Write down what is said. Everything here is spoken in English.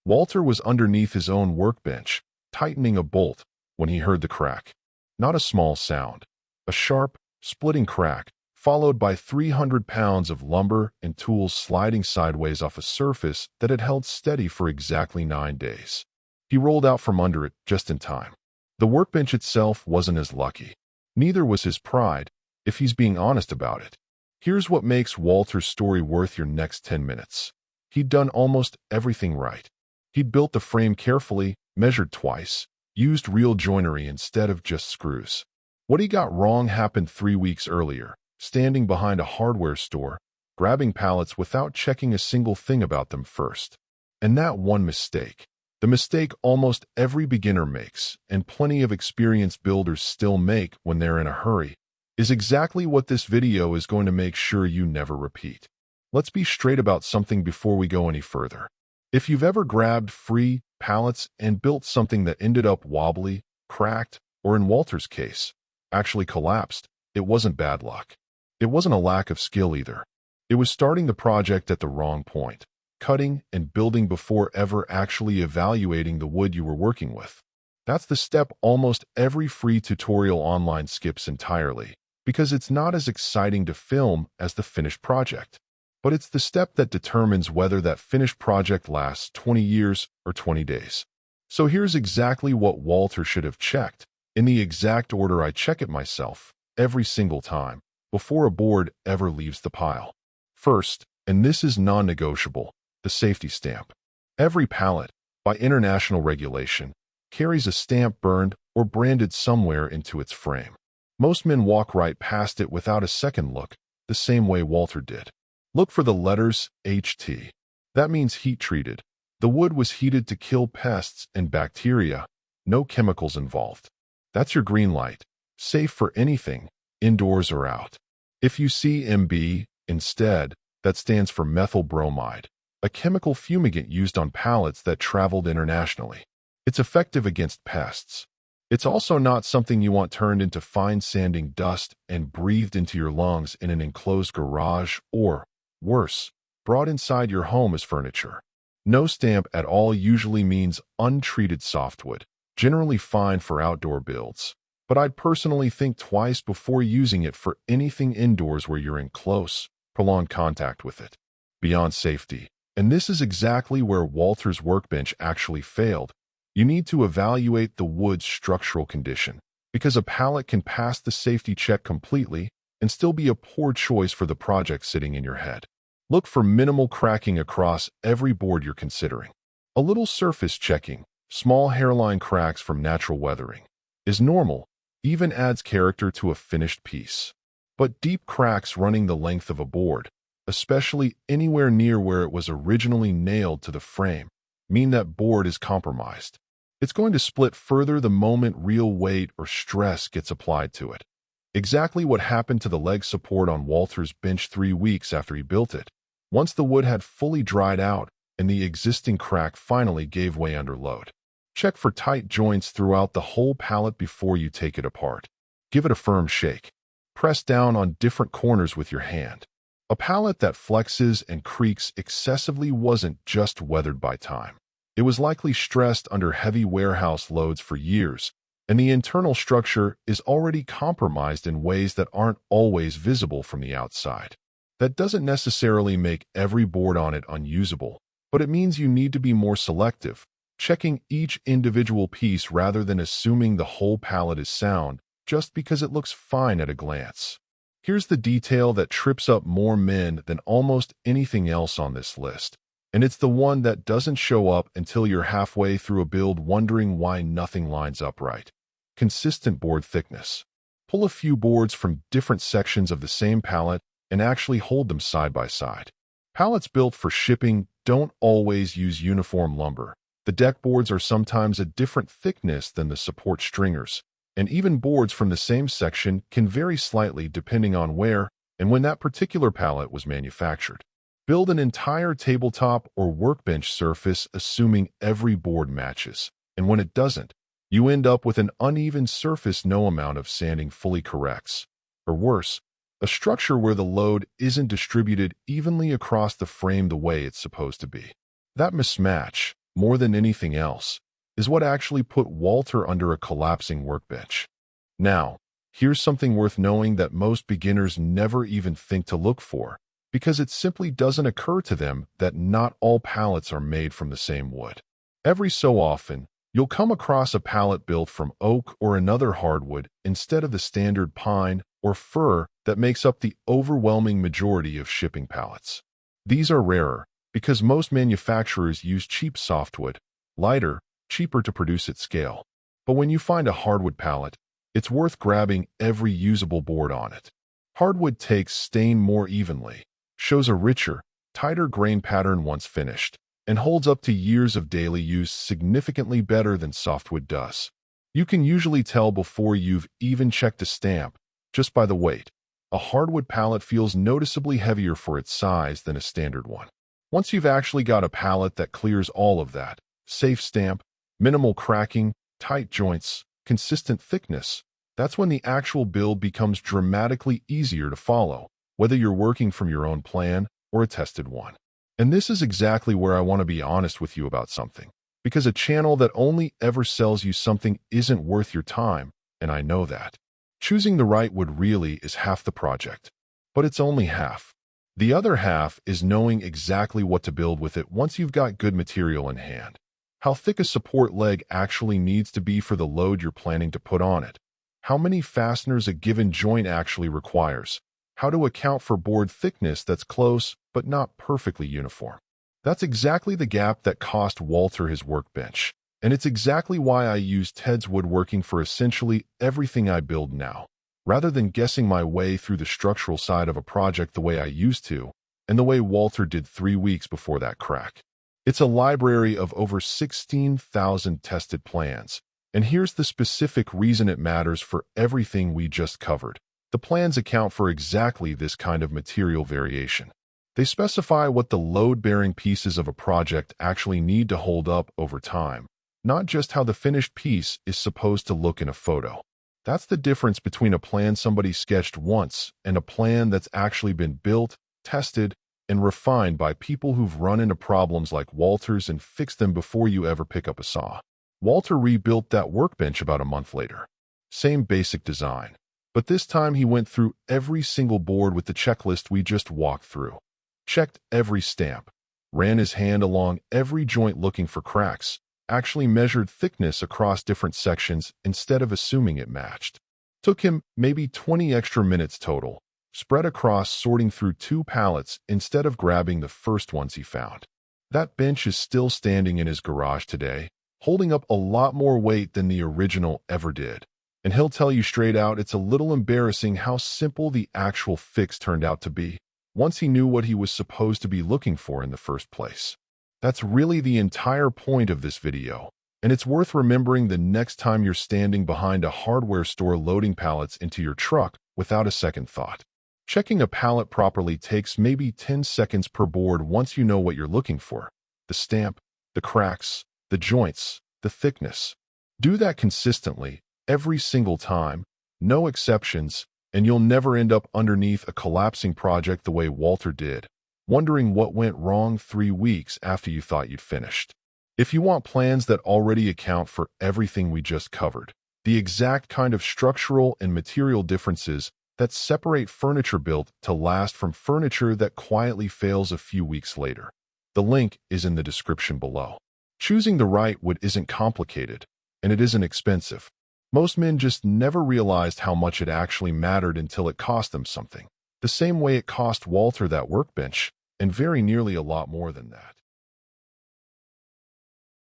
Walter was underneath his own workbench, tightening a bolt, when he heard the crack. Not a small sound. A sharp, splitting crack, followed by 300 pounds of lumber and tools sliding sideways off a surface that had held steady for exactly 9 days. He rolled out from under it just in time. The workbench itself wasn't as lucky. Neither was his pride, if he's being honest about it. Here's what makes Walter's story worth your next 10 minutes. He'd done almost everything right. He'd built the frame carefully, measured twice, used real joinery instead of just screws. What he got wrong happened 3 weeks earlier, standing behind a hardware store, grabbing pallets without checking a single thing about them first. And that one mistake, the mistake almost every beginner makes, and plenty of experienced builders still make when they're in a hurry, is exactly what this video is going to make sure you never repeat. Let's be straight about something before we go any further. If you've ever grabbed free pallets and built something that ended up wobbly, cracked, or in Walter's case, actually collapsed, it wasn't bad luck. It wasn't a lack of skill either. It was starting the project at the wrong point, cutting and building before ever actually evaluating the wood you were working with. That's the step almost every free tutorial online skips entirely, because it's not as exciting to film as the finished project. But it's the step that determines whether that finished project lasts 20 years or 20 days. So here's exactly what Walter should have checked, in the exact order I check it myself, every single time, before a board ever leaves the pile. First, and this is non-negotiable, the safety stamp. Every pallet, by international regulation, carries a stamp burned or branded somewhere into its frame. Most men walk right past it without a second look, the same way Walter did. Look for the letters HT. That means heat treated. The wood was heated to kill pests and bacteria, no chemicals involved. That's your green light, safe for anything, indoors or out. If you see MB, instead, that stands for methyl bromide, a chemical fumigant used on pallets that traveled internationally. It's effective against pests. It's also not something you want turned into fine sanding dust and breathed into your lungs in an enclosed garage or, worse, brought inside your home as furniture. No stamp at all usually means untreated softwood, generally fine for outdoor builds. But I'd personally think twice before using it for anything indoors where you're in close, prolonged contact with it. Beyond safety, and this is exactly where Walter's workbench actually failed, you need to evaluate the wood's structural condition, because a pallet can pass the safety check completely and still be a poor choice for the project sitting in your head. Look for minimal cracking across every board you're considering. A little surface checking, small hairline cracks from natural weathering, is normal, even adds character to a finished piece. But deep cracks running the length of a board, especially anywhere near where it was originally nailed to the frame, mean that board is compromised. It's going to split further the moment real weight or stress gets applied to it. Exactly what happened to the leg support on Walter's bench 3 weeks after he built it. Once the wood had fully dried out and the existing crack finally gave way under load. Check for tight joints throughout the whole pallet before you take it apart. Give it a firm shake. Press down on different corners with your hand. A pallet that flexes and creaks excessively wasn't just weathered by time. It was likely stressed under heavy warehouse loads for years, and the internal structure is already compromised in ways that aren't always visible from the outside. That doesn't necessarily make every board on it unusable, but it means you need to be more selective, checking each individual piece rather than assuming the whole pallet is sound just because it looks fine at a glance. Here's the detail that trips up more men than almost anything else on this list, and it's the one that doesn't show up until you're halfway through a build wondering why nothing lines up right. Consistent board thickness. Pull a few boards from different sections of the same pallet and actually hold them side by side. Pallets built for shipping don't always use uniform lumber. The deck boards are sometimes a different thickness than the support stringers, and even boards from the same section can vary slightly depending on where and when that particular pallet was manufactured. Build an entire tabletop or workbench surface assuming every board matches, and when it doesn't, you end up with an uneven surface no amount of sanding fully corrects. Or worse, a structure where the load isn't distributed evenly across the frame the way it's supposed to be. That mismatch, more than anything else, is what actually put Walter under a collapsing workbench. Now, here's something worth knowing that most beginners never even think to look for, because it simply doesn't occur to them that not all pallets are made from the same wood. Every so often, you'll come across a pallet built from oak or another hardwood instead of the standard pine or fir that makes up the overwhelming majority of shipping pallets. These are rarer because most manufacturers use cheap softwood, lighter, cheaper to produce at scale. But when you find a hardwood pallet, it's worth grabbing every usable board on it. Hardwood takes stain more evenly, shows a richer, tighter grain pattern once finished, and holds up to years of daily use significantly better than softwood does. You can usually tell before you've even checked a stamp, just by the weight. A hardwood pallet feels noticeably heavier for its size than a standard one. Once you've actually got a pallet that clears all of that, safe stamp, minimal cracking, tight joints, consistent thickness, that's when the actual build becomes dramatically easier to follow, whether you're working from your own plan or a tested one. And this is exactly where I want to be honest with you about something, because a channel that only ever sells you something isn't worth your time, and I know that. Choosing the right wood really is half the project, but it's only half. The other half is knowing exactly what to build with it once you've got good material in hand. How thick a support leg actually needs to be for the load you're planning to put on it. How many fasteners a given joint actually requires. How to account for board thickness that's close but not perfectly uniform. That's exactly the gap that cost Walter his workbench, and it's exactly why I use tedswoodworking for essentially everything I build now, rather than guessing my way through the structural side of a project the way I used to, and the way Walter did 3 weeks before that crack. It's a library of over 16,000 tested plans, and here's the specific reason it matters for everything we just covered. The plans account for exactly this kind of material variation. They specify what the load-bearing pieces of a project actually need to hold up over time, not just how the finished piece is supposed to look in a photo. That's the difference between a plan somebody sketched once and a plan that's actually been built, tested, and refined by people who've run into problems like Walter's and fixed them before you ever pick up a saw. Walter rebuilt that workbench about a month later. Same basic design, but this time he went through every single board with the checklist we just walked through. Checked every stamp, ran his hand along every joint looking for cracks, actually measured thickness across different sections instead of assuming it matched. Took him maybe 20 extra minutes total, spread across sorting through 2 pallets instead of grabbing the first ones he found. That bench is still standing in his garage today, holding up a lot more weight than the original ever did. And he'll tell you straight out it's a little embarrassing how simple the actual fix turned out to be, once he knew what he was supposed to be looking for in the first place. That's really the entire point of this video, and it's worth remembering the next time you're standing behind a hardware store loading pallets into your truck without a second thought. Checking a pallet properly takes maybe 10 seconds per board once you know what you're looking for: the stamp, the cracks, the joints, the thickness. Do that consistently, every single time, no exceptions, and you'll never end up underneath a collapsing project the way Walter did, wondering what went wrong 3 weeks after you thought you'd finished. If you want plans that already account for everything we just covered, the exact kind of structural and material differences that separate furniture built to last from furniture that quietly fails a few weeks later, the link is in the description below. Choosing the right wood isn't complicated, and it isn't expensive. Most men just never realized how much it actually mattered until it cost them something. The same way it cost Walter that workbench, and very nearly a lot more than that.